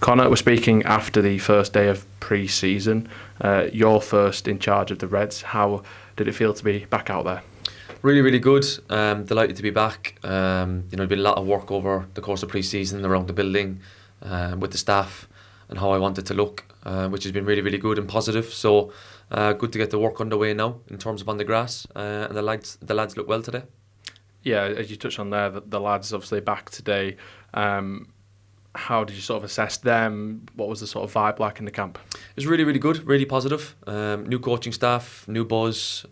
Conor, we're speaking after the first day of pre-season. You're first in charge of the Reds. How did it feel to be back out there? Really, really good. Delighted to be back. There's been a lot of work over the course of pre-season around the building, with the staff and how I wanted to look, which has been really, really good and positive. So good to get the work underway now in terms of on the grass, and the lads look well today. Yeah, as you touched on there, the lads obviously back today. How did you sort of assess them? What was the sort of vibe like in the camp? It was really, really good, really positive. New coaching staff, new buzz,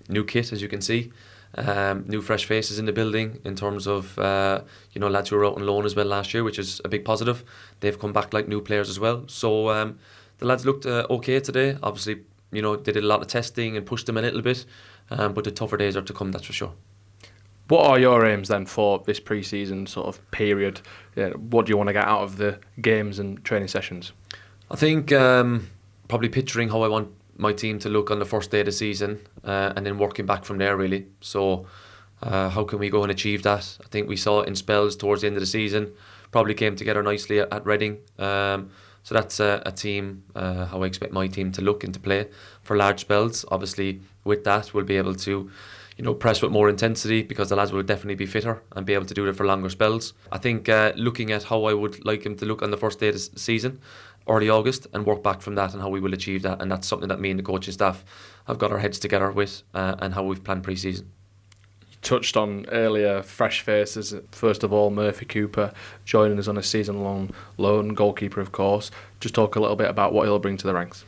new kit, as you can see. New fresh faces in the building in terms of lads who were out on loan as well last year, which is a big positive. They've come back like new players as well. So the lads looked okay today. Obviously, they did a lot of testing and pushed them a little bit, but the tougher days are to come, that's for sure. What are your aims then for this pre-season sort of period? What do you want to get out of the games and training sessions? I think probably picturing how I want my team to look on the first day of the season, and then working back from there really. So how can we go and achieve that? I think we saw it in spells towards the end of the season, probably came together nicely at Reading. So that's a team, how I expect my team to look and to play for large spells. Obviously with that we'll be able to press with more intensity because the lads will definitely be fitter and be able to do it for longer spells. I think looking at how I would like him to look on the first day of the season, early August, and work back from that and how we will achieve that. And that's something that me and the coaching staff have got our heads together with, and how we've planned pre-season. You touched on earlier fresh faces. First of all, Murphy Cooper joining us on a season-long loan, goalkeeper of course. Just talk a little bit about what he'll bring to the ranks.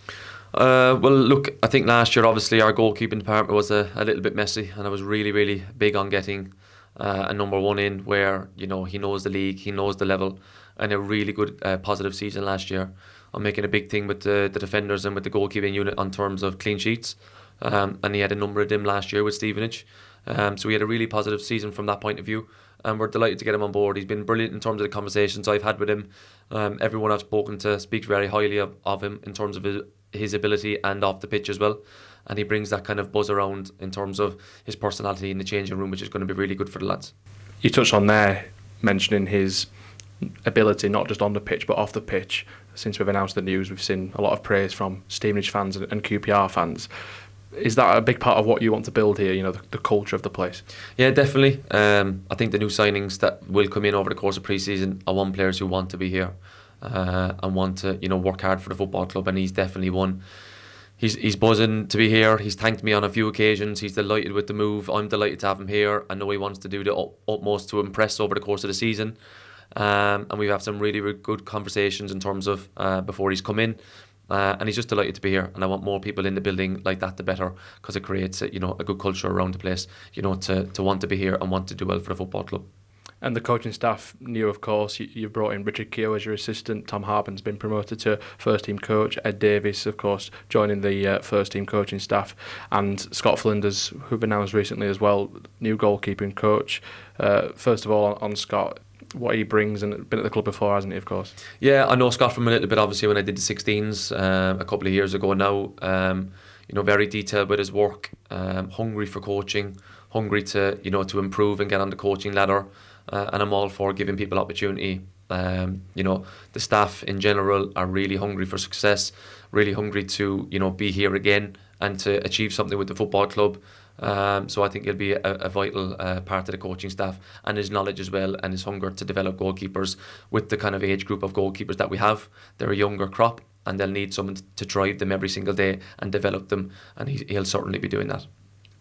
Well, look, I think last year obviously our goalkeeping department was a little bit messy, and I was really, really big on getting a number one in where he knows the league, he knows the level, and a really good positive season last year. I'm making a big thing with the defenders and with the goalkeeping unit on terms of clean sheets, and he had a number of them last year with Stevenage. So we had a really positive season from that point of view, and we're delighted to get him on board. He's been brilliant in terms of the conversations I've had with him. Everyone I've spoken to speaks very highly of him in terms of his ability and off the pitch as well, and he brings that kind of buzz around in terms of his personality in the changing room, which is going to be really good for the lads. You touched on there mentioning his ability not just on the pitch but off the pitch. Since we've announced the news, we've seen a lot of praise from Stevenage fans and QPR fans. Is that a big part of what you want to build here, the culture of the place? Yeah, definitely. I think the new signings that will come in over the course of pre-season are one players who want to be here, and want to work hard for the football club, and he's definitely one. He's buzzing to be here. He's thanked me on a few occasions. He's delighted with the move. I'm delighted to have him here. I know he wants to do the utmost to impress over the course of the season, and we have some really, really good conversations in terms of before he's come in, and he's just delighted to be here. And I want more people in the building like that, the better, because it creates a good culture around the place. To want to be here and want to do well for the football club. And the coaching staff knew, of course, you brought in Richard Keogh as your assistant. Tom Harbin's been promoted to first-team coach. Ed Davies, of course, joining the first-team coaching staff. And Scott Flinders, who've announced recently as well, new goalkeeping coach. First of all, on Scott, what he brings, and been at the club before, hasn't he, of course? Yeah, I know Scott from a little bit, obviously, when I did the 16s a couple of years ago now. Very detailed with his work, hungry for coaching, hungry to improve and get on the coaching ladder. And I'm all for giving people opportunity. The staff in general are really hungry for success, really hungry to be here again and to achieve something with the football club. So I think he'll be a vital part of the coaching staff, and his knowledge as well, and his hunger to develop goalkeepers with the kind of age group of goalkeepers that we have. They're a younger crop, and they'll need someone to drive them every single day and develop them, and he'll certainly be doing that.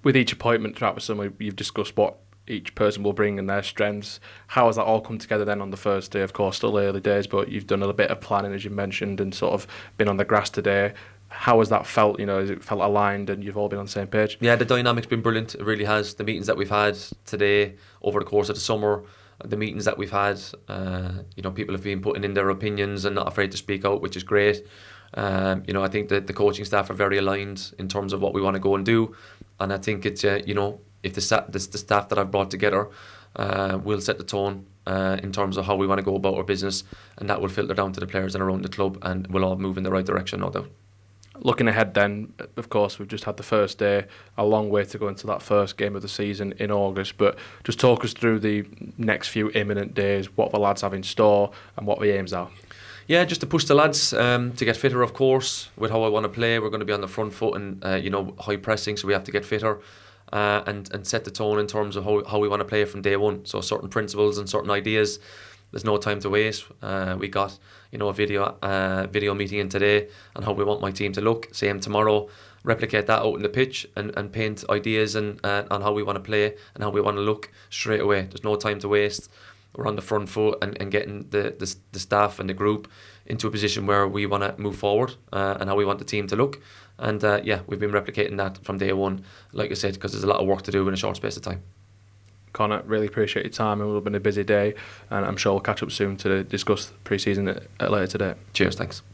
With each appointment throughout the summer, you've discussed what each person will bring and their strengths. How has that all come together then on the first day? Of course, still early days, but you've done a bit of planning, as you mentioned, and sort of been on the grass today. How has that felt? Has it felt aligned and you've all been on the same page? Yeah, the dynamic's been brilliant. It really has. The meetings that we've had today over the course of the summer, the meetings that we've had, people have been putting in their opinions and not afraid to speak out, which is great. I think that the coaching staff are very aligned in terms of what we want to go and do, and I think it's if the staff that I've brought together will set the tone in terms of how we want to go about our business, and that will filter down to the players and around the club, and we'll all move in the right direction, no doubt. Looking ahead then, of course, we've just had the first day, a long way to go into that first game of the season in August, but just talk us through the next few imminent days, what the lads have in store and what the aims are. Yeah, just to push the lads to get fitter, of course, with how I want to play. We're going to be on the front foot and, high pressing, so we have to get fitter and set the tone in terms of how we want to play from day one. So certain principles and certain ideas, there's no time to waste. We got, a video meeting in today on how we want my team to look. Same tomorrow, replicate that out in the pitch and paint ideas and on how we want to play and how we want to look straight away. There's no time to waste. We're on the front foot and getting the staff and the group into a position where we want to move forward and how we want the team to look. And we've been replicating that from day one, like I said, because there's a lot of work to do in a short space of time. Conor, really appreciate your time. It will have been a busy day, and I'm sure we'll catch up soon to discuss pre-season later today. Cheers, thanks.